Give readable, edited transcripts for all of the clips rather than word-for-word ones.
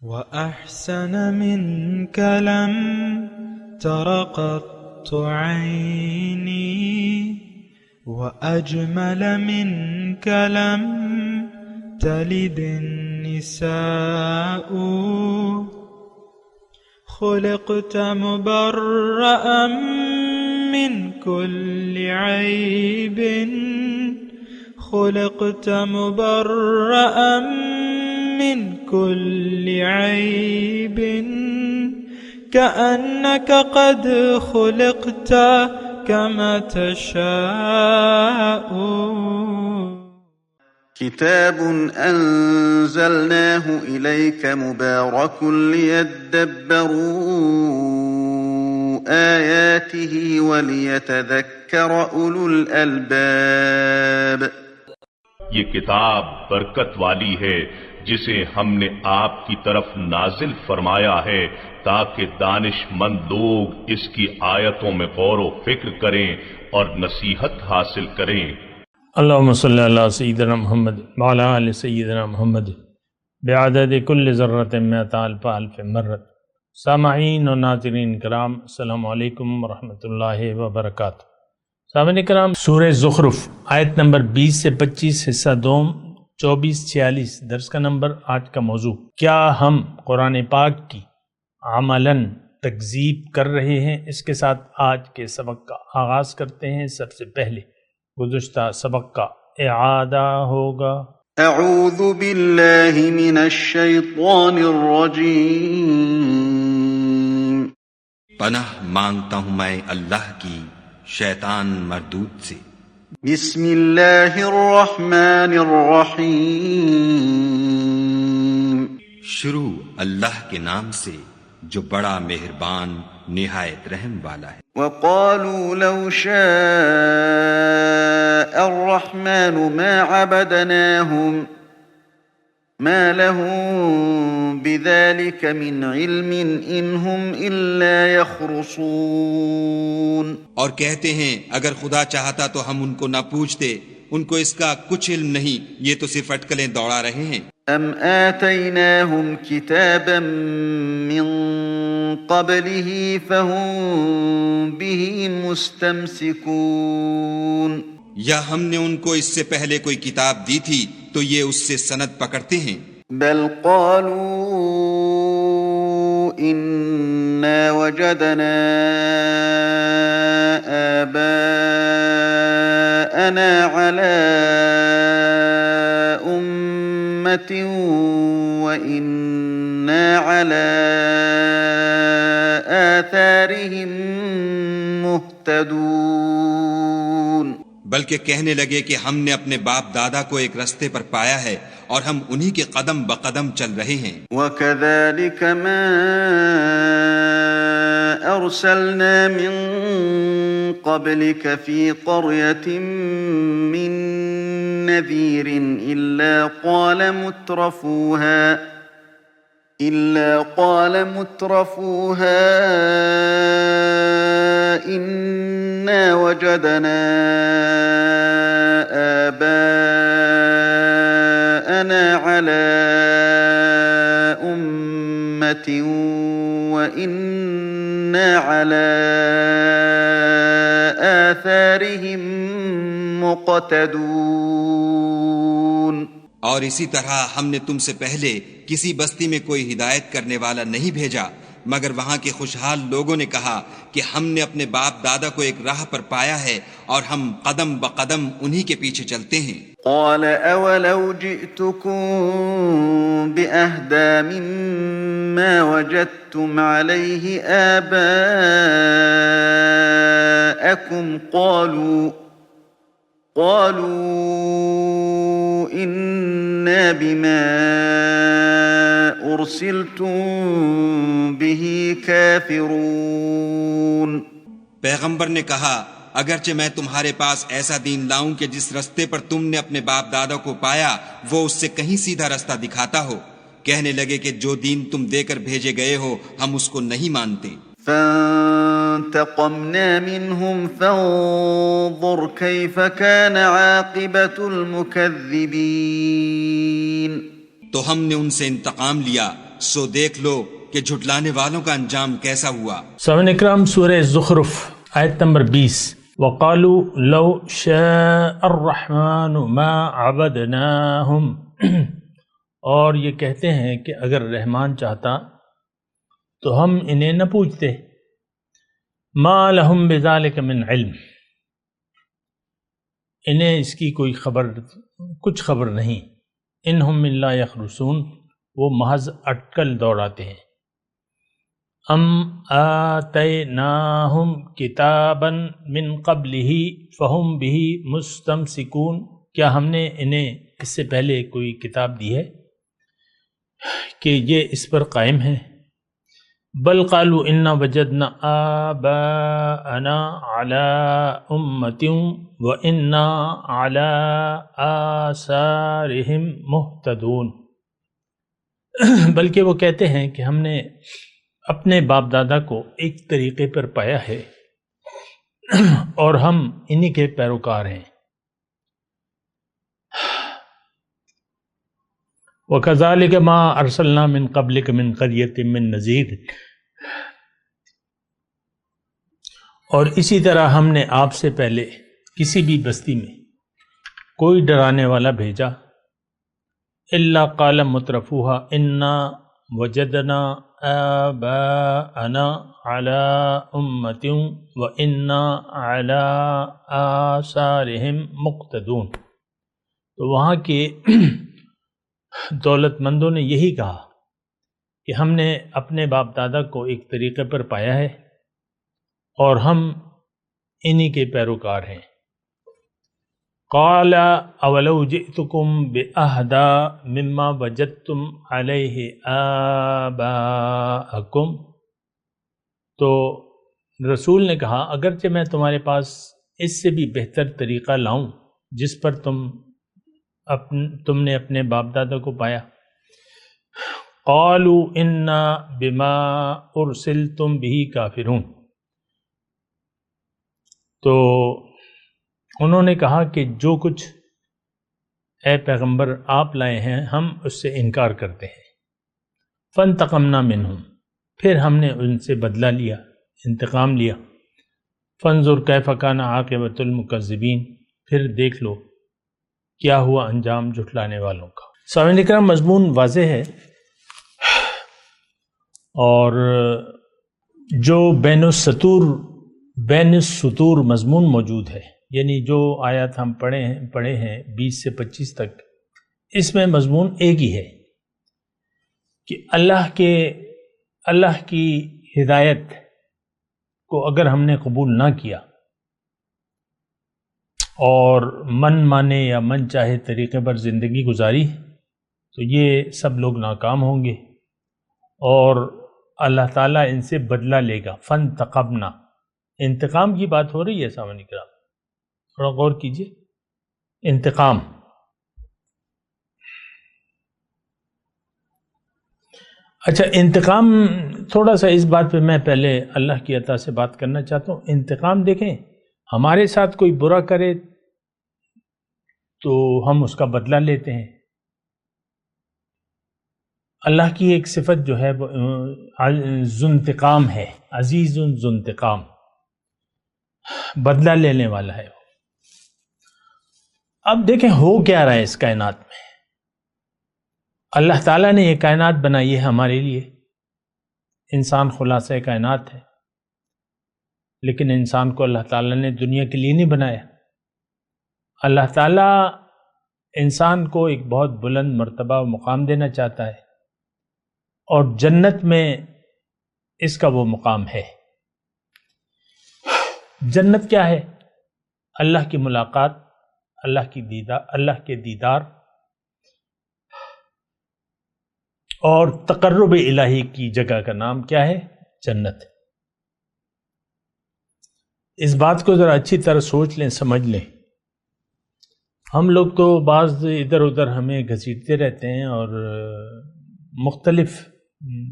وأحسن منك لم تر قط عيني وأجمل منك لم تلد النساء خلقت مبرأ من كل عيب خلقت مبرأ من كل عيب كأنك قد خلقت كما تشاء. كتاب أنزلناه إليك مبارك ليدبروا آياته وليتذكر أولو الألباب. یہ کتاب برکت والی ہے جسے ہم نے آپ کی طرف نازل فرمایا ہے تاکہ دانش مند لوگ اس کی آیتوں میں غور و فکر کریں اور نصیحت حاصل کریں. اللہم صلی اللہ سیدنا محمد وعلی آل سیدنا محمد بعدد کل ذرۃ مئۃ الف الف مرۃ. سامعین و ناظرین کرام، السلام علیکم ورحمۃ اللہ وبرکاتہ. سامعین کرام، سورہ زخرف آیت نمبر 20 سے 25 حصہ دوم 24-46 درس کا نمبر. آج کا موضوع، کیا ہم قرآن پاک کی عملاً تکذیب کر رہے ہیں؟ اس کے ساتھ آج کے سبق کا آغاز کرتے ہیں. سب سے پہلے گزشتہ سبق کا اعادہ ہوگا. اعوذ باللہ من الشیطان الرجیم. پناہ مانگتا ہوں میں اللہ کی شیطان مردود سے. بسم اللہ الرحمن الرحیم. شروع اللہ کے نام سے جو بڑا مہربان نہایت رحم والا ہے. وقالوا لو شاء الرحمن ما عبدناهم ما لهم بذلك من علم إن هم إلا يخرصون. اور کہتے ہیں اگر خدا چاہتا تو ہم ان کو نہ پوچھتے، ان کو اس کا کچھ علم نہیں، یہ تو صرف اٹکلیں دوڑا رہے ہیں. ام آتيناهم كتابا من قبله فهم به مستمسكون. یا ہم نے ان کو اس سے پہلے کوئی کتاب دی تھی تو یہ اس سے سند پکڑتے ہیں. بل قالوا إنا وجدنا آباءنا على أمة وإنا على آثارهم مهتدون. بلکہ کہنے لگے کہ ہم نے اپنے باپ دادا کو ایک رستے پر پایا ہے اور ہم انہی کے قدم بقدم چل رہے ہیں. وَكَذَلِكَ مَا أَرْسَلْنَا مِن قَبْلِكَ فِي قَرْيَةٍ مِّن نَّذِيرٍ إِلَّا قَالَ مُتْرَفُوهَا إِنَّا وَجَدْنَا آبَاءَنَا عَلَى أُمَّةٍ وَإِنَّا عَلَى آثَارِهِم مُقْتَدُونَ. اور اسی طرح ہم نے تم سے پہلے کسی بستی میں کوئی ہدایت کرنے والا نہیں بھیجا مگر وہاں کے خوشحال لوگوں نے کہا کہ ہم نے اپنے باپ دادا کو ایک راہ پر پایا ہے اور ہم قدم بقدم انہی کے پیچھے چلتے ہیں. قال اولو جئتكم بأهدى مما وجدتم عليه آباءكم قالوا إنا بما أرسلتم به كافرون. پیغمبر نے کہا اگرچہ میں تمہارے پاس ایسا دین لاؤں کہ جس رستے پر تم نے اپنے باپ دادا کو پایا وہ اس سے کہیں سیدھا رستہ دکھاتا ہو. کہنے لگے کہ جو دین تم دے کر بھیجے گئے ہو ہم اس کو نہیں مانتے. فانتقمنا منهم فانظر كيف كان عاقبة المكذبين. تو ہم نے ان سے انتقام لیا، سو دیکھ لو کہ جھٹلانے والوں کا انجام کیسا ہوا۔ سامعین اکرام، سورہ زخرف آیت نمبر 20، وَقَالُوا لَوْ شَاءَ الرَّحْمَنُ مَا عَبَدْنَاهُمْ، اور یہ کہتے ہیں کہ اگر رحمان چاہتا تو ہم انہیں نہ پوچھتے، مَا لَهُمْ بِذَلِكَ مِنْ علم، انہیں اس کی کوئی کچھ خبر نہیں، انہم الا یخرصون، وہ محض اٹکل دوڑاتے ہیں۔ ام آتیناہم کتابا من قبلہ فہم بہ مستمسکون، کیا ہم نے انہیں اس سے پہلے کوئی کتاب دی ہے کہ یہ اس پر قائم ہیں؟ بل قالوا انا وجدنا آباءنا علی امۃ وانا علی آثارہم مہتدون، بلکہ وہ کہتے ہیں کہ ہم نے اپنے باپ دادا کو ایک طریقے پر پایا ہے اور ہم انہی کے پیروکار ہیں۔ وَكَذَلِكَ مَا أَرْسَلْنَا مِن قَبْلِكَ مِن قَرْيَةٍ مِّن نَذِيرٍ، اور اسی طرح ہم نے آپ سے پہلے کسی بھی بستی میں کوئی ڈرانے والا بھیجا، إِلَّا قَالَ مُتْرَفُوهَا إِنَّا وَجَدْنَا آباءنا على أمة وإنا على آثارهم مقتدون، تو وہاں کے دولت مندوں نے یہی کہا کہ ہم نے اپنے باپ دادا کو ایک طریقے پر پایا ہے اور ہم انہی کے پیروکار ہیں۔ قال اولو جئتکم بأہدی مما وجدتم علیہ آباءکم، تو رسول نے کہا اگرچہ میں تمہارے پاس اس سے بھی بہتر طریقہ لاؤں جس پر تم نے اپنے باپ دادا کو پایا۔ قالوا انا بما ارسلتم به کافرون، تو انہوں نے کہا کہ جو کچھ اے پیغمبر آپ لائے ہیں ہم اس سے انکار کرتے ہیں۔ فانتقمنا منہم، پھر ہم نے ان سے بدلہ لیا، انتقام لیا۔ فانظر کیف کان عاقبۃ المکذبین، پھر دیکھ لو کیا ہوا انجام جھٹلانے والوں کا۔ سامعین اکرام، مضمون واضح ہے، اور جو بین السطور مضمون موجود ہے، یعنی جو آیات ہم پڑھے ہیں 20 سے 25 تک، اس میں مضمون ایک ہی ہے کہ اللہ کی ہدایت کو اگر ہم نے قبول نہ کیا اور من مانے یا من چاہے طریقے پر زندگی گزاری تو یہ سب لوگ ناکام ہوں گے اور اللہ تعالیٰ ان سے بدلہ لے گا۔ فانتقمنا، انتقام کی بات ہو رہی ہے سامعین کرام، تھوڑا غور کیجئے۔ انتقام، اچھا انتقام، تھوڑا سا اس بات پہ میں پہلے اللہ کی عطا سے بات کرنا چاہتا ہوں۔ انتقام دیکھیں، ہمارے ساتھ کوئی برا کرے تو ہم اس کا بدلہ لیتے ہیں۔ اللہ کی ایک صفت جو ہے وہ ذو انتقام ہے، عزیز ذو انتقام، بدلہ لینے والا ہے۔ اب دیکھیں ہو کیا رہا ہے اس کائنات میں۔ اللہ تعالیٰ نے یہ کائنات بنائی ہے ہمارے لیے، انسان خلاصہ کائنات ہے، لیکن انسان کو اللہ تعالیٰ نے دنیا کے لیے نہیں بنایا۔ اللہ تعالیٰ انسان کو ایک بہت بلند مرتبہ و مقام دینا چاہتا ہے، اور جنت میں اس کا وہ مقام ہے۔ جنت کیا ہے؟ اللہ کی ملاقات، اللہ کے دیدار اور تقرب الہی کی جگہ کا نام کیا ہے؟ جنت۔ اس بات کو ذرا اچھی طرح سوچ لیں، سمجھ لیں۔ ہم لوگ تو بعض ادھر ادھر ہمیں گھسیٹتے رہتے ہیں اور مختلف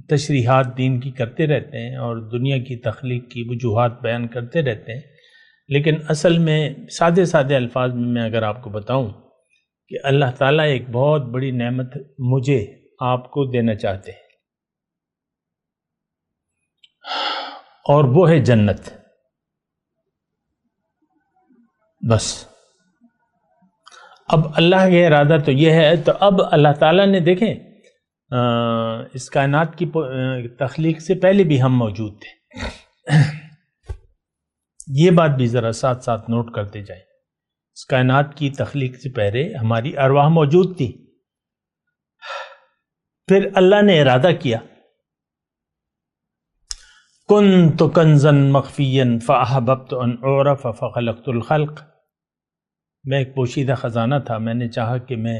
تشریحات دین کی کرتے رہتے ہیں اور دنیا کی تخلیق کی وجوہات بیان کرتے رہتے ہیں، لیکن اصل میں سادے الفاظ میں اگر آپ کو بتاؤں کہ اللہ تعالیٰ ایک بہت بڑی نعمت مجھے آپ کو دینا چاہتے ہیں، اور وہ ہے جنت. بس اب اللہ کا ارادہ تو یہ ہے. تو اب اللہ تعالیٰ نے دیکھیں اس کائنات کی تخلیق سے پہلے بھی ہم موجود تھے. یہ بات بھی ذرا ساتھ ساتھ نوٹ کرتے جائیں. اس کائنات کی تخلیق سے پہلے ہماری ارواح موجود تھی. پھر اللہ نے ارادہ کیا کنت کنزا مخفیا فاحببت ان اعرف فخلقت الخلق. میں ایک پوشیدہ خزانہ تھا، میں نے چاہا کہ میں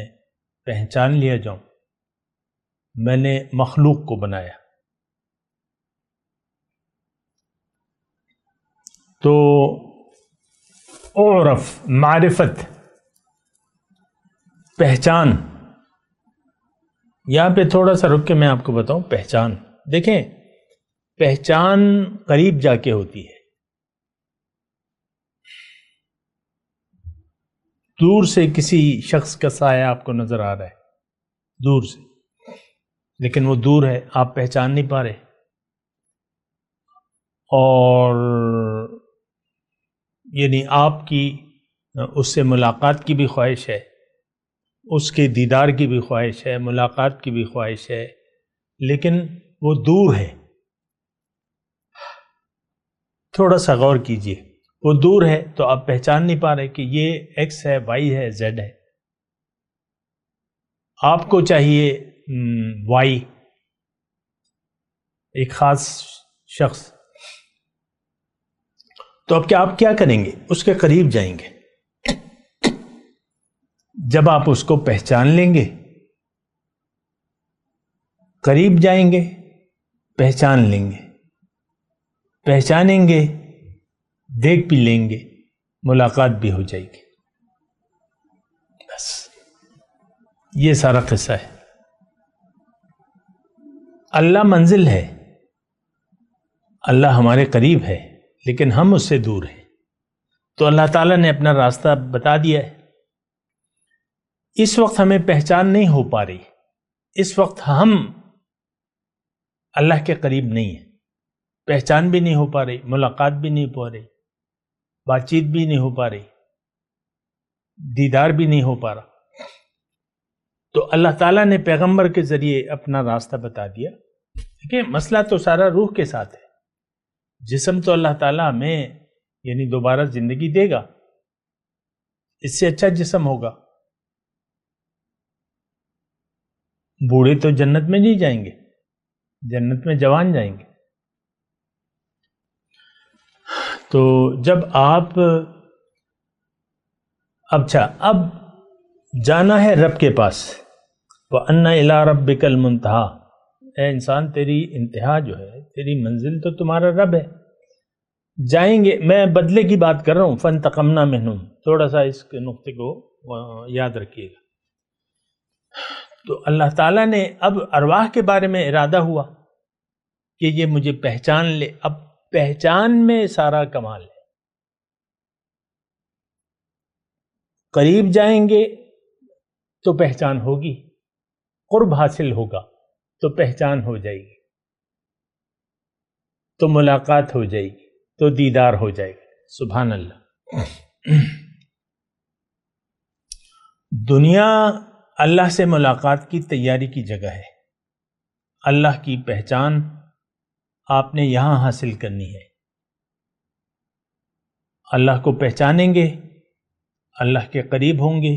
پہچان لیا جاؤں، میں نے مخلوق کو بنایا. تو اعرف معرفت، پہچان. یہاں پہ تھوڑا سا رک کے میں آپ کو بتاؤں. پہچان دیکھیں، پہچان قریب جا کے ہوتی ہے. دور سے کسی شخص کا سایہ آپ کو نظر آ رہا ہے، دور سے، لیکن وہ دور ہے، آپ پہچان نہیں پا رہے. اور یعنی آپ کی اس سے ملاقات کی بھی خواہش ہے، اس کے دیدار کی بھی خواہش ہے، ملاقات کی بھی خواہش ہے، لیکن وہ دور ہے. تھوڑا سا غور کیجئے، وہ دور ہے تو آپ پہچان نہیں پا رہے کہ یہ ایکس ہے، وائی ہے، زیڈ ہے. آپ کو چاہیے وائی، ایک خاص شخص. تو اب آپ کیا کریں گے؟ اس کے قریب جائیں گے. جب آپ اس کو پہچان لیں گے، قریب جائیں گے، پہچان لیں گے، پہچانیں گے، دیکھ بھی لیں گے، ملاقات بھی ہو جائے گی. بس یہ سارا قصہ ہے. اللہ منزل ہے، اللہ ہمارے قریب ہے، لیکن ہم اس سے دور ہیں. تو اللہ تعالیٰ نے اپنا راستہ بتا دیا ہے. اس وقت ہمیں پہچان نہیں ہو پا رہی، اس وقت ہم اللہ کے قریب نہیں ہیں. پہچان بھی نہیں ہو پا رہی، ملاقات بھی نہیں ہو پا رہی، بات چیت بھی نہیں ہو پا رہی، دیدار بھی نہیں ہو پا رہا. تو اللہ تعالیٰ نے پیغمبر کے ذریعے اپنا راستہ بتا دیا. دیکھیں مسئلہ تو سارا روح کے ساتھ ہے. جسم تو اللہ تعالیٰ ہمیں یعنی دوبارہ زندگی دے گا، اس سے اچھا جسم ہوگا. بوڑھے تو جنت میں نہیں جائیں گے، جنت میں جوان جائیں گے. تو جب آپ اب جانا ہے رب کے پاس. وَأَنَّ إِلَىٰ رَبِّكَ الْمُنْتَهَىٰ. اے انسان تیری انتہا جو ہے، تیری منزل تو تمہارا رب ہے. جائیں گے، میں بدلے کی بات کر رہا ہوں. فَانْتَقَمْنَا مِنْهُمْ. تھوڑا سا اس نقطے کو یاد رکھیے گا. تو اللہ تعالیٰ نے اب ارواح کے بارے میں ارادہ ہوا کہ یہ مجھے پہچان لے. اب پہچان میں سارا کمال ہے. قریب جائیں گے تو پہچان ہوگی، قرب حاصل ہوگا تو پہچان ہو جائے گی، تو ملاقات ہو جائے گی، تو دیدار ہو جائے گا. سبحان اللہ. دنیا اللہ سے ملاقات کی تیاری کی جگہ ہے. اللہ کی پہچان آپ نے یہاں حاصل کرنی ہے. اللہ کو پہچانیں گے، اللہ کے قریب ہوں گے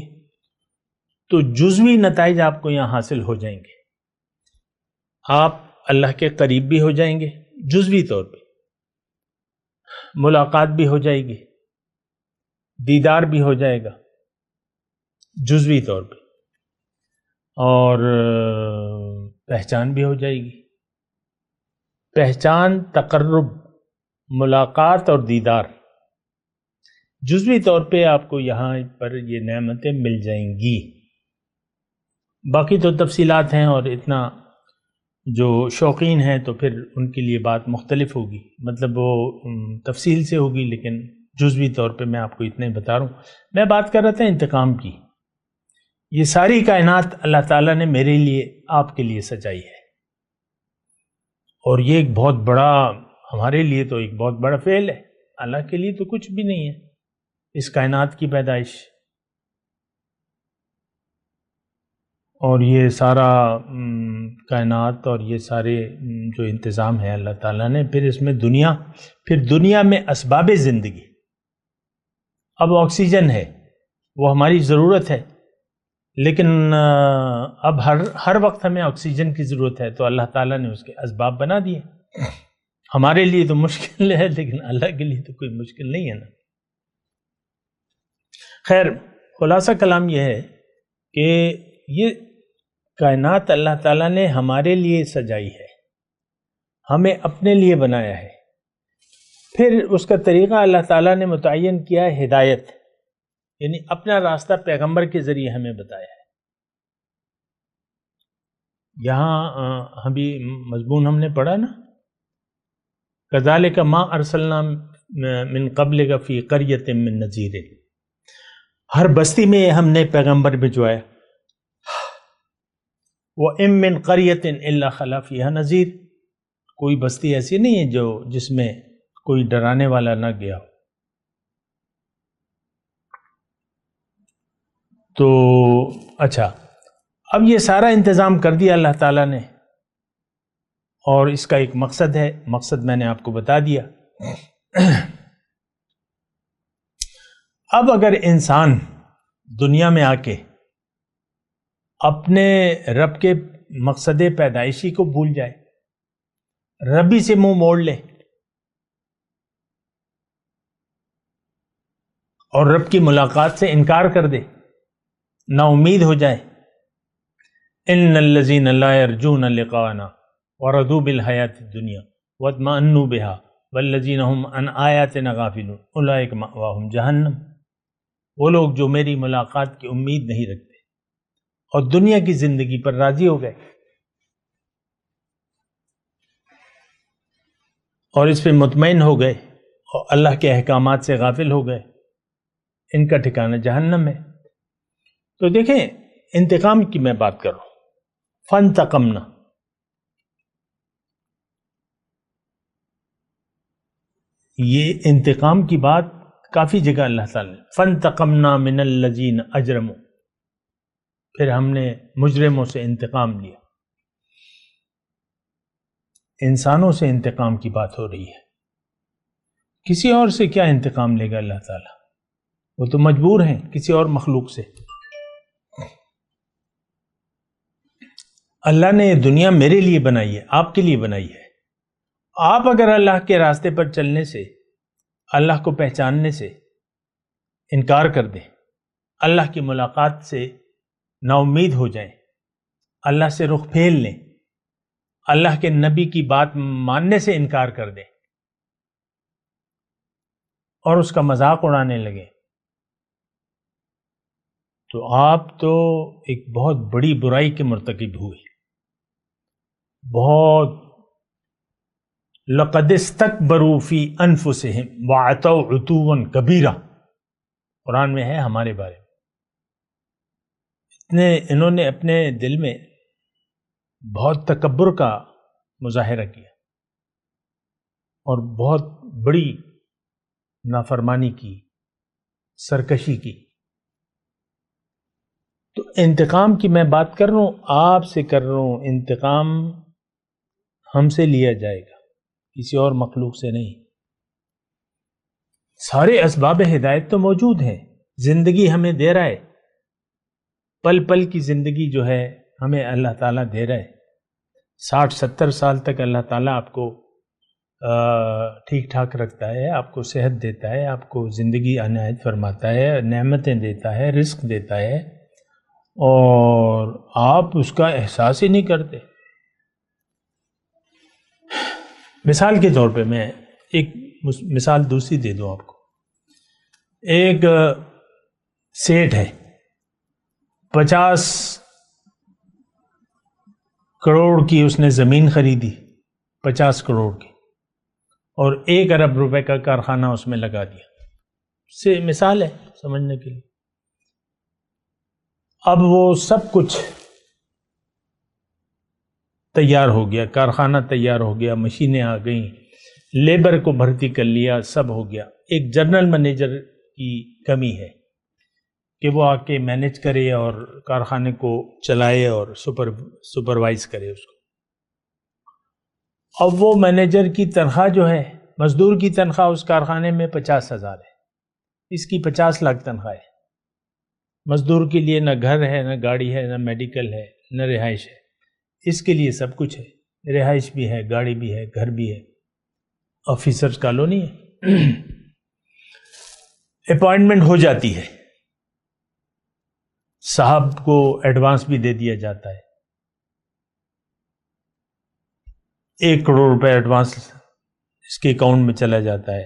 تو جزوی نتائج آپ کو یہاں حاصل ہو جائیں گے. آپ اللہ کے قریب بھی ہو جائیں گے جزوی طور پہ، ملاقات بھی ہو جائے گی، دیدار بھی ہو جائے گا جزوی طور پہ، اور پہچان بھی ہو جائے گی. پہچان، تقرب، ملاقات اور دیدار جزوی طور پہ آپ کو یہاں پر یہ نعمتیں مل جائیں گی. باقی تو تفصیلات ہیں، اور اتنا جو شوقین ہیں تو پھر ان کے لیے بات مختلف ہوگی، مطلب وہ تفصیل سے ہوگی، لیکن جزوی طور پہ میں آپ کو اتنا ہی بتا رہا ہوں. میں بات کر رہا تھا انتقام کی. یہ ساری کائنات اللہ تعالیٰ نے میرے لیے، آپ کے لیے سجائی ہے، اور یہ ایک بہت بڑا ہمارے لیے تو ایک بہت بڑا فعل ہے، اللہ کے لیے تو کچھ بھی نہیں ہے اس کائنات کی پیدائش اور یہ سارا کائنات اور یہ سارے جو انتظام ہے اللہ تعالیٰ نے، پھر اس میں دنیا میں اسباب زندگی. اب آکسیجن ہے، وہ ہماری ضرورت ہے، لیکن اب ہر وقت ہمیں آکسیجن کی ضرورت ہے، تو اللہ تعالیٰ نے اس کے اسباب بنا دیے. ہمارے لیے تو مشکل ہے، لیکن اللہ کے لیے تو کوئی مشکل نہیں ہے نا. خیر، خلاصہ کلام یہ ہے کہ یہ کائنات اللہ تعالیٰ نے ہمارے لیے سجائی ہے، ہمیں اپنے لیے بنایا ہے. پھر اس کا طریقہ اللہ تعالیٰ نے متعین کیا ہے ہدایت، یعنی اپنا راستہ پیغمبر کے ذریعے ہمیں بتایا ہے. یہاں ابھی مضمون ہم نے پڑھا نا، كَذَلِكَ مَا أَرْسَلْنَا مِن قَبْلِكَ فِي قَرْيَةٍ مِّن نَذِيرٍ، ہر بستی میں ہم نے پیغمبر بھجوایا. وَإِن مِّن قَرْيَةٍ إِلَّا خَلَا فِيهَا نَذِيرٌ، کوئی بستی ایسی نہیں ہے جس میں کوئی ڈرانے والا نہ گیا ہو. تو اچھا، اب یہ سارا انتظام کر دیا اللہ تعالیٰ نے، اور اس کا ایک مقصد ہے، مقصد میں نے آپ کو بتا دیا. اب اگر انسان دنیا میں آ کے اپنے رب کے مقصد پیدائشی کو بھول جائے، ربی سے منہ موڑ لے اور رب کی ملاقات سے انکار کر دے، نا امید ہو جائے، ان الذین لا یرجون لقاءنا ورضوا بالحیاۃ الدنیا واطمأنوا بها والذین هم عن آیاتنا غافلون اولئک مأواہم جہنم، وہ لوگ جو میری ملاقات کی امید نہیں رکھتے اور دنیا کی زندگی پر راضی ہو گئے اور اس پہ مطمئن ہو گئے اور اللہ کے احکامات سے غافل ہو گئے، ان کا ٹھکانہ جہنم ہے. تو دیکھیں، انتقام کی میں بات کر رہا ہوں. فانتقمنا، یہ انتقام کی بات کافی جگہ اللہ تعالیٰ نے، فانتقمنا من الذین اجرموا، پھر ہم نے مجرموں سے انتقام لیا. انسانوں سے انتقام کی بات ہو رہی ہے، کسی اور سے کیا انتقام لے گا اللہ تعالیٰ؟ وہ تو مجبور ہیں کسی اور مخلوق سے. اللہ نے یہ دنیا میرے لیے بنائی ہے، آپ کے لیے بنائی ہے. آپ اگر اللہ کے راستے پر چلنے سے، اللہ کو پہچاننے سے انکار کر دیں، اللہ کی ملاقات سے نا امید ہو جائیں، اللہ سے رخ پھیر لیں، اللہ کے نبی کی بات ماننے سے انکار کر دیں اور اس کا مذاق اڑانے لگیں، تو آپ تو ایک بہت بڑی برائی کے مرتکب ہوئے. بہت لَقَدِ اسْتَكْبَرُوا فِي أَنفُسِهِمْ وَعَتَوْا عُتُوًّا كَبِيرًا، قرآن میں ہے ہمارے بارے میں. انہوں نے اپنے دل میں بہت تکبر کا مظاہرہ کیا اور بہت بڑی نافرمانی کی، سرکشی کی. تو انتقام کی میں بات کر رہا ہوں، آپ سے کر رہا ہوں. انتقام ہم سے لیا جائے گا، کسی اور مخلوق سے نہیں. سارے اسباب ہدایت تو موجود ہیں، زندگی ہمیں دے رہا ہے، پل پل کی زندگی جو ہے ہمیں اللہ تعالیٰ دے رہا ہے. 60-70 سال تک اللہ تعالیٰ آپ کو ٹھیک ٹھاک رکھتا ہے، آپ کو صحت دیتا ہے، آپ کو زندگی عنایت فرماتا ہے، نعمتیں دیتا ہے، رزق دیتا ہے، اور آپ اس کا احساس ہی نہیں کرتے. مثال کے طور پہ میں ایک مثال دوسری دے دوں آپ کو. ایک سیٹھ ہے، 50 کروڑ کی اس نے زمین خریدی، 50 کروڑ کی، اور 1 ارب روپے کا کارخانہ اس میں لگا دیا. سے مثال ہے سمجھنے کے لیے. اب وہ سب کچھ تیار ہو گیا، کارخانہ تیار ہو گیا، مشینیں آ گئیں، لیبر کو بھرتی کر لیا، سب ہو گیا. ایک جنرل مینیجر کی کمی ہے کہ وہ آ کے مینیج کرے اور کارخانے کو چلائے اور سپروائز کرے اس کو. اب وہ مینیجر کی تنخواہ جو ہے، مزدور کی تنخواہ اس کارخانے میں 50,000 ہے، اس کی 50 لاکھ تنخواہ ہے. مزدور کے لیے نہ گھر ہے، نہ گاڑی ہے، نہ میڈیکل ہے، نہ رہائش ہے. اس کے لیے سب کچھ ہے، رہائش بھی ہے، گاڑی بھی ہے، گھر بھی ہے. آفیسرز کالونی ہے. اپائنٹمنٹ ہو جاتی ہے، صاحب کو ایڈوانس بھی دے دیا جاتا ہے. 1 کروڑ روپے ایڈوانس اس کے اکاؤنٹ میں چلا جاتا ہے.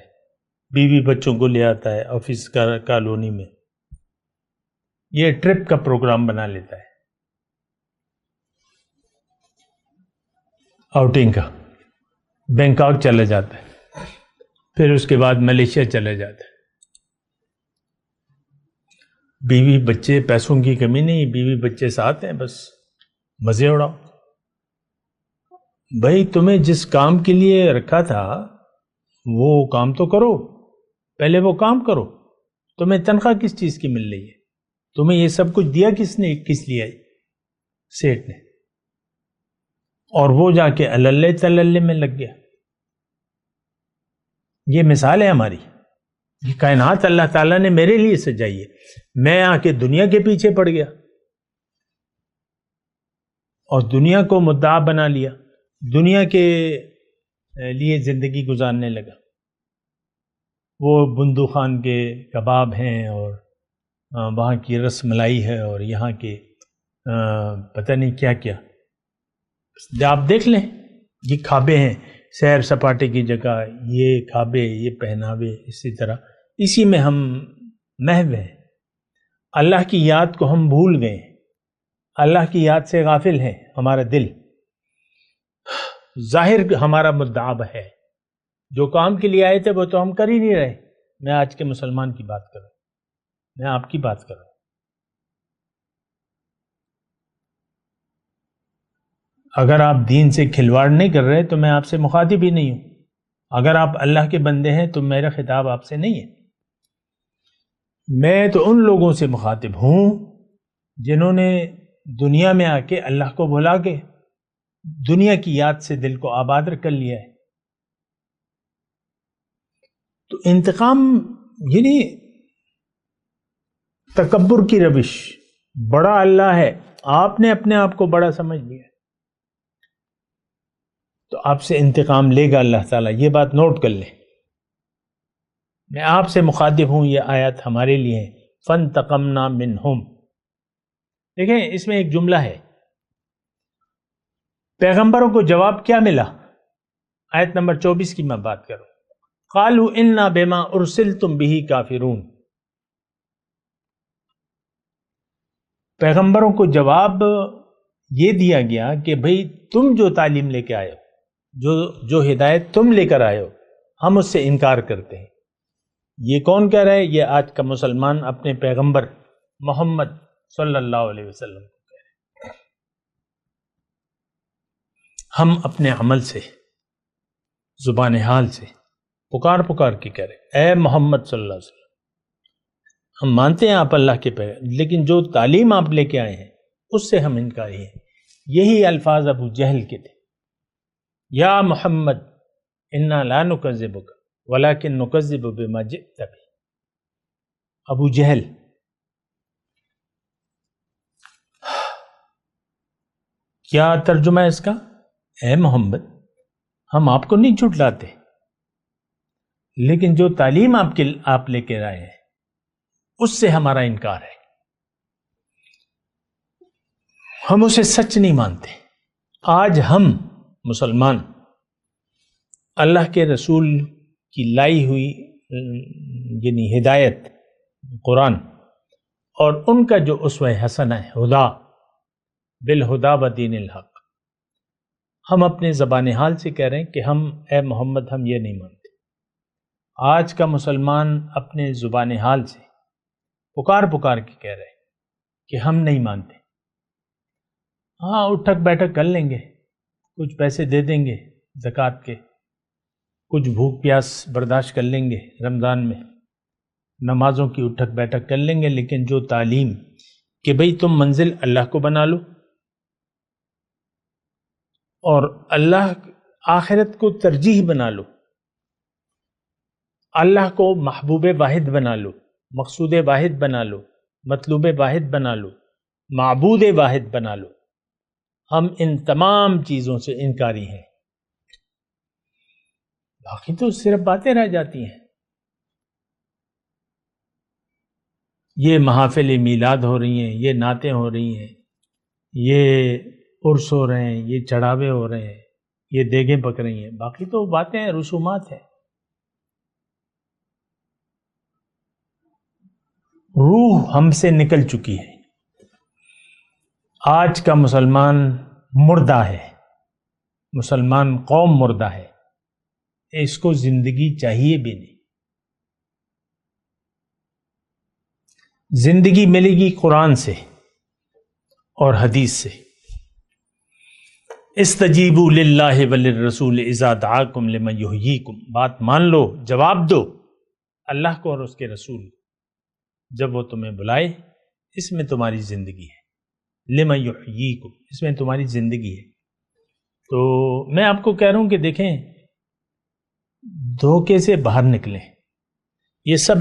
بیوی بچوں کو لے آتا ہے آفس کالونی میں. یہ ٹرپ کا پروگرام بنا لیتا ہے، آؤٹنگ کا. بینکاک چلا جاتا ہے، پھر اس کے بعد ملیشیا چلا جاتا ہے. بیوی بچے، پیسوں کی کمی نہیں، بیوی بچے ساتھ ہیں، بس مزے اڑاؤ. بھائی تمہیں جس کام کے لیے رکھا تھا وہ کام تو کرو، پہلے وہ کام کرو. تمہیں تنخواہ کس چیز کی مل رہی ہے؟ تمہیں یہ سب کچھ دیا کس نے، کس لیے؟ سیٹ نے. اور وہ جا کے اللہ تللے میں لگ گیا. یہ مثال ہے ہماری. یہ کائنات اللہ تعالیٰ نے میرے لیے سجائی ہے، میں آ کے دنیا کے پیچھے پڑ گیا اور دنیا کو مدعا بنا لیا، دنیا کے لیے زندگی گزارنے لگا. وہ بندو خان کے کباب ہیں اور وہاں کی رس ملائی ہے اور یہاں کے پتہ نہیں کیا کیا. آپ دیکھ لیں، یہ کھابے ہیں سیر سپاٹے کی جگہ، یہ کھابے، یہ پہناوے، اسی طرح اسی میں ہم محو ہیں. اللہ کی یاد کو ہم بھول گئے، اللہ کی یاد سے غافل ہے ہمارا دل. ظاہر ہمارا مدعا ہے، جو کام کے لیے آئے تھے وہ تو ہم کر ہی نہیں رہے. میں آج کے مسلمان کی بات کروں، میں آپ کی بات کروں. اگر آپ دین سے کھلواڑ نہیں کر رہے تو میں آپ سے مخاطب ہی نہیں ہوں. اگر آپ اللہ کے بندے ہیں تو میرا خطاب آپ سے نہیں ہے. میں تو ان لوگوں سے مخاطب ہوں جنہوں نے دنیا میں آ کے اللہ کو بھلا کے دنیا کی یاد سے دل کو آباد کر لیا ہے. تو انتقام یعنی تکبر کی روش. بڑا اللہ ہے، آپ نے اپنے آپ کو بڑا سمجھ لیا تو آپ سے انتقام لے گا اللہ تعالیٰ. یہ بات نوٹ کر لیں. میں آپ سے مخاطب ہوں، یہ آیت ہمارے لیے ہے. فَانْتَقَمْنَا مِنْهُمْ. دیکھیں اس میں ایک جملہ ہے، پیغمبروں کو جواب کیا ملا؟ آیت نمبر 24 کی میں بات کروں. قَالُوا إِنَّا بِمَا أُرْسِلْتُمْ بِهِ كَافِرُونَ. پیغمبروں کو جواب یہ دیا گیا کہ بھئی تم جو تعلیم لے کے آئے ہو، جو ہدایت تم لے کر آئے ہو، ہم اس سے انکار کرتے ہیں. یہ کون کہہ رہا ہے؟ یہ آج کا مسلمان اپنے پیغمبر محمد صلی اللہ علیہ وسلم کو کہہ رہے ہیں. ہم اپنے عمل سے، زبان حال سے پکار کے کہہ رہے ہیں، اے محمد صلی اللہ علیہ وسلم، ہم مانتے ہیں آپ اللہ کے پیغمبر، لیکن جو تعلیم آپ لے کے آئے ہیں اس سے ہم انکاری ہیں. یہی الفاظ ابو جہل کے تھے. یا محمد انا لا نکذبک ولکن نکذب بما جئت بہ. ابو جہل. کیا ترجمہ ہے اس کا؟ اے محمد، ہم آپ کو نہیں جھٹلاتے، لیکن جو تعلیم آپ لے کے آئے ہیں اس سے ہمارا انکار ہے، ہم اسے سچ نہیں مانتے. آج ہم مسلمان اللہ کے رسول کی لائی ہوئی یعنی ہدایت قرآن اور ان کا جو اسوہ حسنہ ہے ہدا بالہدا و دین الحق، ہم اپنے زبان حال سے کہہ رہے ہیں کہ ہم اے محمد ہم یہ نہیں مانتے. آج کا مسلمان اپنے زبان حال سے پکار کے کہہ رہے ہیں کہ ہم نہیں مانتے. ہاں اٹھک بیٹھک کر لیں گے، کچھ پیسے دے دیں گے زکوٰۃ کے، کچھ بھوک پیاس برداشت کر لیں گے رمضان میں، نمازوں کی اٹھک بیٹھک کر لیں گے، لیکن جو تعلیم کہ بھئی تم منزل اللہ کو بنا لو اور اللہ آخرت کو ترجیح بنا لو، اللہ کو محبوب واحد بنا لو، مقصود واحد بنا لو، مطلوب واحد بنا لو، معبود واحد بنا لو، ہم ان تمام چیزوں سے انکاری ہیں۔ باقی تو صرف باتیں رہ جاتی ہیں۔ یہ محافل میلاد ہو رہی ہیں، یہ نعتیں ہو رہی ہیں، یہ عرس ہو رہے ہیں، یہ چڑھاوے ہو رہے ہیں، یہ دیگیں پک رہی ہیں، باقی تو باتیں ہیں، رسومات ہیں۔ روح ہم سے نکل چکی ہے۔ آج کا مسلمان مردہ ہے، مسلمان قوم مردہ ہے، اس کو زندگی چاہیے بھی نہیں۔ زندگی ملے گی قرآن سے اور حدیث سے۔ استجیبوا للہ وللرسول اذا دعاکم لما یحییکم، بات مان لو، جواب دو اللہ کو اور اس کے رسول کو جب وہ تمہیں بلائے، اس میں تمہاری زندگی ہے، لما یحییکم، اس میں تمہاری زندگی ہے۔ تو میں آپ کو کہہ رہا ہوں کہ دیکھیں، دھوکے سے باہر نکلیں۔ یہ سب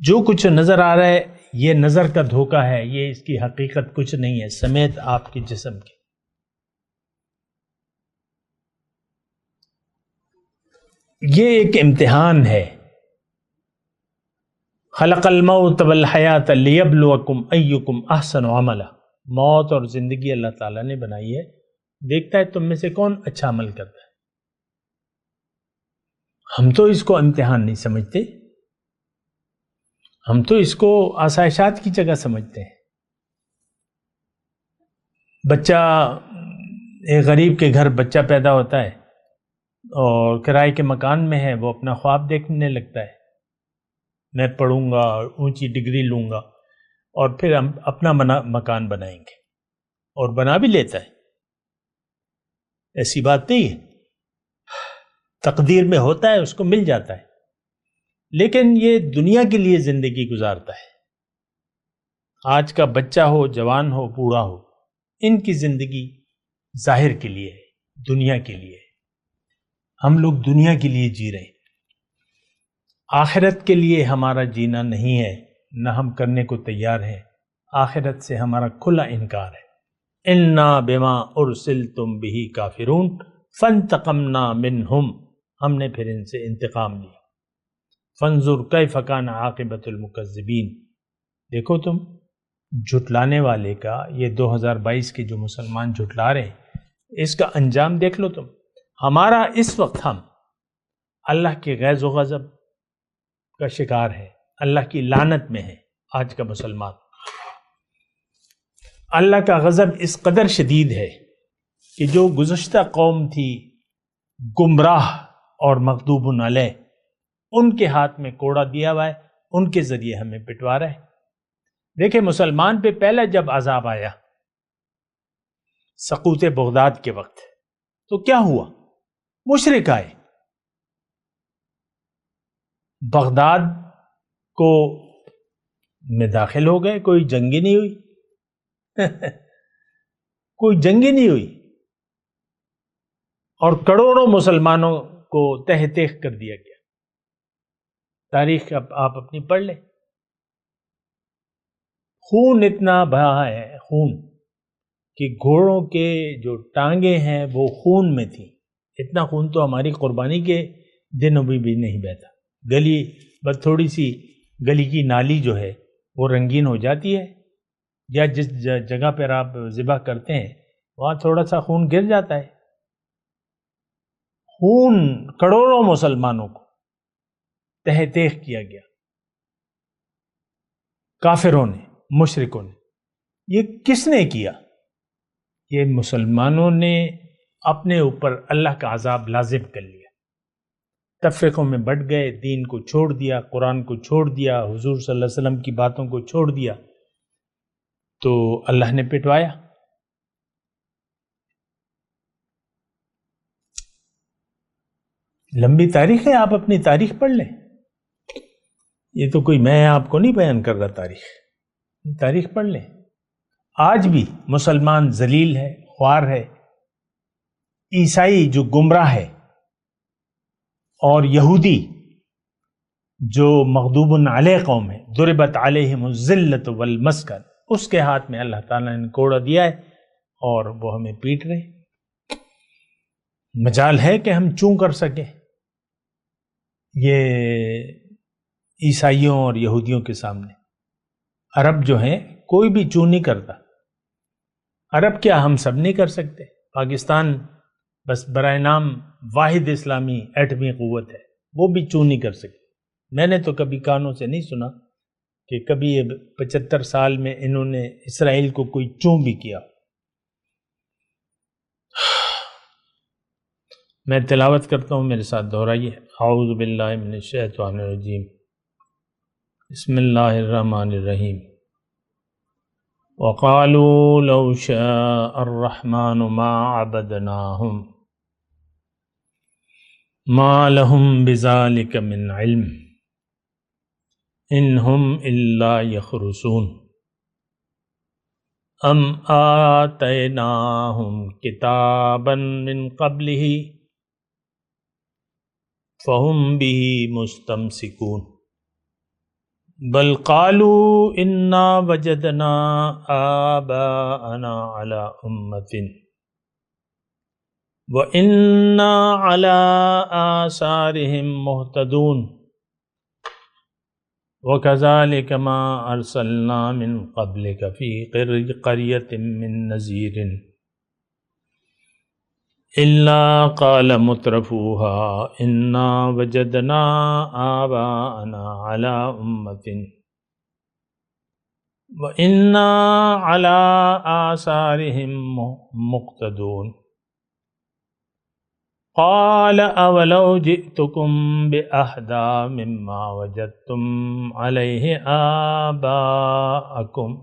جو کچھ نظر آ رہا ہے یہ نظر کا دھوکہ ہے، یہ اس کی حقیقت کچھ نہیں ہے سمیت آپ کے جسم کے۔ یہ ایک امتحان ہے۔ خلق الموت والحیات لیبلوکم ایکم احسن عملا، موت اور زندگی اللہ تعالیٰ نے بنائی ہے، دیکھتا ہے تم میں سے کون اچھا عمل کرتا ہے۔ ہم تو اس کو امتحان نہیں سمجھتے، ہم تو اس کو آسائشات کی جگہ سمجھتے ہیں۔ بچہ، ایک غریب کے گھر بچہ پیدا ہوتا ہے اور کرائے کے مکان میں ہے، وہ اپنا خواب دیکھنے لگتا ہے، میں پڑھوں گا اور اونچی ڈگری لوں گا اور پھر ہم اپنا مکان بنائیں گے، اور بنا بھی لیتا ہے۔ ایسی بات نہیں ہے، تقدیر میں ہوتا ہے، اس کو مل جاتا ہے، لیکن یہ دنیا کے لیے زندگی گزارتا ہے۔ آج کا بچہ ہو، جوان ہو، بوڑھا ہو، ان کی زندگی ظاہر کے لیے ہے، دنیا کے لیے ہے۔ ہم لوگ دنیا کے لیے جی رہے ہیں، آخرت کے لیے ہمارا جینا نہیں ہے، نہ ہم کرنے کو تیار ہیں۔ آخرت سے ہمارا کھلا انکار ہے۔ اِنَّا بِمَا أُرْسِلْتُمْ بِهِ كَافِرُونَ فَانْتَقَمْنَا مِنْهُمْ، ہم نے پھر ان سے انتقام لیا۔ فَانْظُرْ كَيْفَ كَانَ عَاقِبَةُ الْمُكَذِّبِينَ، دیکھو تم جھٹلانے والے کا، یہ 2022 کے جو مسلمان جھٹلا رہے ہیں، اس کا انجام دیکھ لو تم۔ ہمارا اس وقت ہم اللہ کے غیظ و غضب کا شکار ہے، اللہ کی لعنت میں ہے۔ آج کا مسلمان، اللہ کا غضب اس قدر شدید ہے کہ جو گزشتہ قوم تھی گمراہ اور مغضوب علیہ، ان کے ہاتھ میں کوڑا دیا ہوا ہے، ان کے ذریعے ہمیں پٹوا رہا ہے۔ دیکھیں، مسلمان پہ پہلا جب عذاب آیا سقوط بغداد کے وقت، تو کیا ہوا؟ مشرک آئے، بغداد کو میں داخل ہو گئے، کوئی جنگ ہی نہیں ہوئی کوئی جنگ ہی نہیں ہوئی، اور کروڑوں مسلمانوں کو تہ تیغ کر دیا گیا۔ تاریخ آپ اپنی پڑھ لیں، خون اتنا بہا ہے، خون کہ گھوڑوں کے جو ٹانگیں ہیں وہ خون میں تھیں۔ اتنا خون تو ہماری قربانی کے دنوں میں بھی نہیں بہتا۔ گلی، بس تھوڑی سی گلی کی نالی جو ہے وہ رنگین ہو جاتی ہے، یا جس جگہ پر آپ ذبح کرتے ہیں وہاں تھوڑا سا خون گر جاتا ہے۔ خون کروڑوں مسلمانوں کو تہ تیغ کیا گیا کافروں نے، مشرکوں نے۔ یہ کس نے کیا؟ یہ مسلمانوں نے اپنے اوپر اللہ کا عذاب لازم کر لیا، تفریقوں میں بٹ گئے، دین کو چھوڑ دیا، قرآن کو چھوڑ دیا، حضور صلی اللہ علیہ وسلم کی باتوں کو چھوڑ دیا، تو اللہ نے پٹوایا۔ لمبی تاریخ ہے، آپ اپنی تاریخ پڑھ لیں. یہ تو کوئی میں آپ کو نہیں بیان کر رہا تاریخ پڑھ لیں. آج بھی مسلمان ذلیل ہے، خوار ہے، عیسائی جو گمراہ ہے، اور یہودی جو مغضوب علیہ قوم ہے، ضربت علیہم الذلۃ والمسکن، اس کے ہاتھ میں اللہ تعالیٰ نے کوڑا دیا ہے اور وہ ہمیں پیٹ رہے. مجال ہے کہ ہم چوں کر سکیں یہ عیسائیوں اور یہودیوں کے سامنے. عرب جو ہیں کوئی بھی چوں نہیں کرتا. عرب کیا ہم سب نہیں کر سکتے؟ پاکستان بس برائے نام واحد اسلامی ایٹمی قوت ہے، وہ بھی چوں نہیں کر سکتے. میں نے تو کبھی کانوں سے نہیں سنا کہ کبھی 75 سال میں انہوں نے اسرائیل کو کوئی چوں بھی کیا. میں تلاوت کرتا ہوں، میرے ساتھ دہرائیے. اعوذ باللہ من الشیطان الرجیم، بسم اللہ الرحمن الرحیم. وقالوا لو شاء الرحمن ما عبدناهم ما لهم بذلك من علم إن هم إلا يخرصون أم آتيناهم كتابا من قبله فهم به مستمسكون بل قالوا إنا وجدنا آباءنا على أمة وَإِنَّا عَلَىٰ آثَارِهِمْ مُهْتَدُونَ وَكَذَلِكَ مَا أَرْسَلْنَا مِنْ قَبْلِكَ فِي قَرْيَةٍ مِّن نَّذِيرٍ إِلَّا قَالَ مُتْرَفُوهَا إِنَّا وَجَدْنَا آبَاءَنَا عَلَىٰ أُمَّةٍ وَإِنَّا عَلَىٰ آثَارِهِمْ مُقْتَدُونَ قال اولو جئتكم بأهدى مما وجدتم عليه آباءكم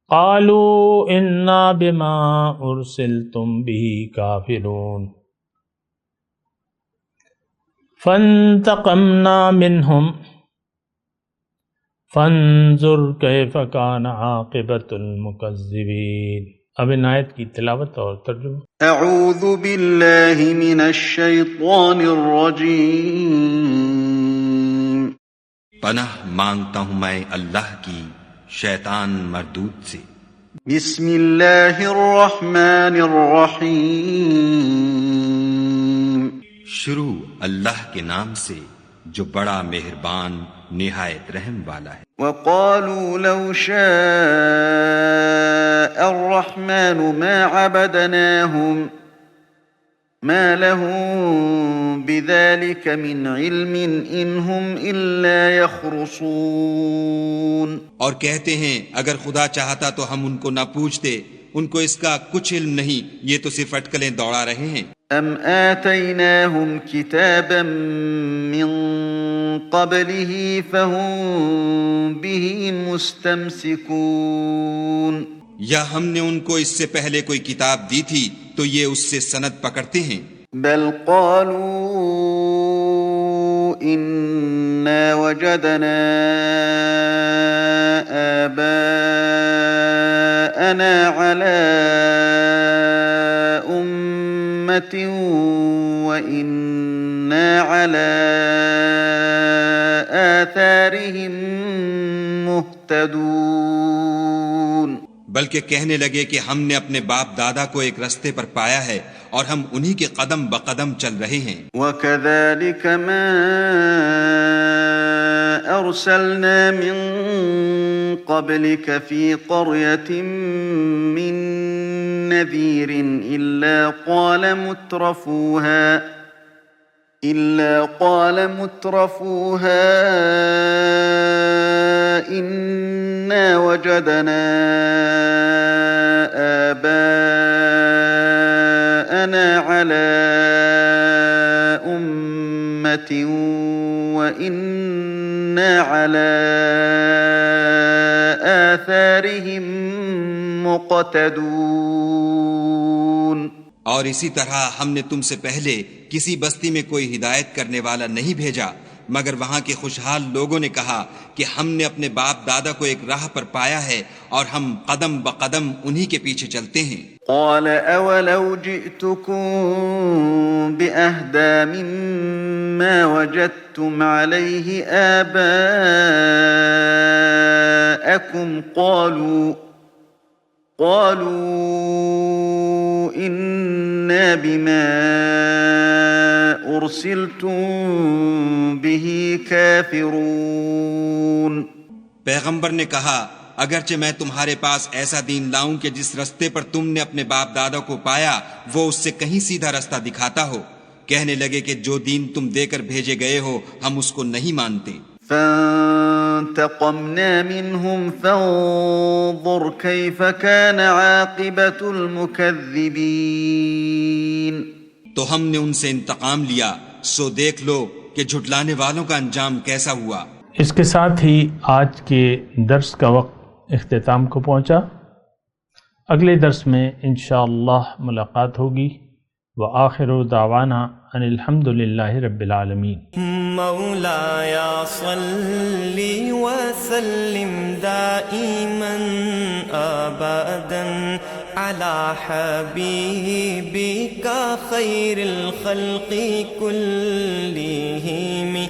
قالوا إنا بما أرسلتم به كافرون فانتقمنا منهم فانظر كيف كان عاقبة المكذبين. اب ان آیت کی تلاوت اور ترجمہ. اعوذ باللہ من الشیطان الرجیم. پناہ مانگتا ہوں میں اللہ کی شیطان مردود سے. بسم اللہ الرحمن الرحیم. شروع اللہ کے نام سے جو بڑا مہربان نہایت رحم والا ہے. وقالوا لو شاء الرحمن ما عبدناهم ما لهم بذلك من علم إن هم إلا يخرصون. اور کہتے ہیں اگر خدا چاہتا تو ہم ان کو نہ پوچھتے، ان کو اس کا کچھ علم نہیں، یہ تو صرف اٹکلیں دوڑا رہے ہیں. ام آتيناهم كتابا من قبله فهم به مستمسكون. یا ہم نے ان کو اس سے پہلے کوئی کتاب دی تھی تو یہ اس سے سند پکڑتے ہیں. بل قالوا إنا وجدنا آباءنا على أمة وإنا على آثارهم مهتدون. بلکہ کہنے لگے کہ ہم نے اپنے باپ دادا کو ایک رستے پر پایا ہے اور ہم انہی کے قدم بقدم چل رہے ہیں. وَكَذَلِكَ مَا أَرْسَلْنَا مِن قَبْلِكَ فِي قَرْيَةٍ مِّن نَّذِيرٍ إِلَّا قَالَ مُتْرَفُوهَا إِنَّا وَجَدْنَا آبَاءَنَا عَلَى أُمَّةٍ وَإِنَّا عَلَى آثَارِهِم مُقْتَدُونَ. اور اسی طرح ہم نے تم سے پہلے کسی بستی میں کوئی ہدایت کرنے والا نہیں بھیجا مگر وہاں کے خوشحال لوگوں نے کہا کہ ہم نے اپنے باپ دادا کو ایک راہ پر پایا ہے اور ہم قدم بقدم انہی کے پیچھے چلتے ہیں۔ قال أولو جئتكم بأهدى مما وجدتم عليه آباءكم قالوا إنا بما أرسلتم به كافرون۔ پیغمبر نے کہا اگرچہ میں تمہارے پاس ایسا دین لاؤں کہ جس رستے پر تم نے اپنے باپ دادا کو پایا وہ اس سے کہیں سیدھا رستہ دکھاتا ہو، کہنے لگے کہ جو دین تم دے کر بھیجے گئے ہو ہم اس کو نہیں مانتے۔ فانتقمنا منهم فانظر كيف كان عاقبة المكذبين۔ تو ہم نے ان سے انتقام لیا، سو دیکھ لو کہ جھٹلانے والوں کا انجام کیسا ہوا۔ اس کے ساتھ ہی آج کے درس کا وقت اختتام کو پہنچا۔ اگلے درس میں انشاءاللہ ملاقات ہوگی۔ وآخر دعوانا ان الحمد للہ رب العالمین۔ مولاي صل وسلم دائما أبدا على حبيبك خير الخلق كلهم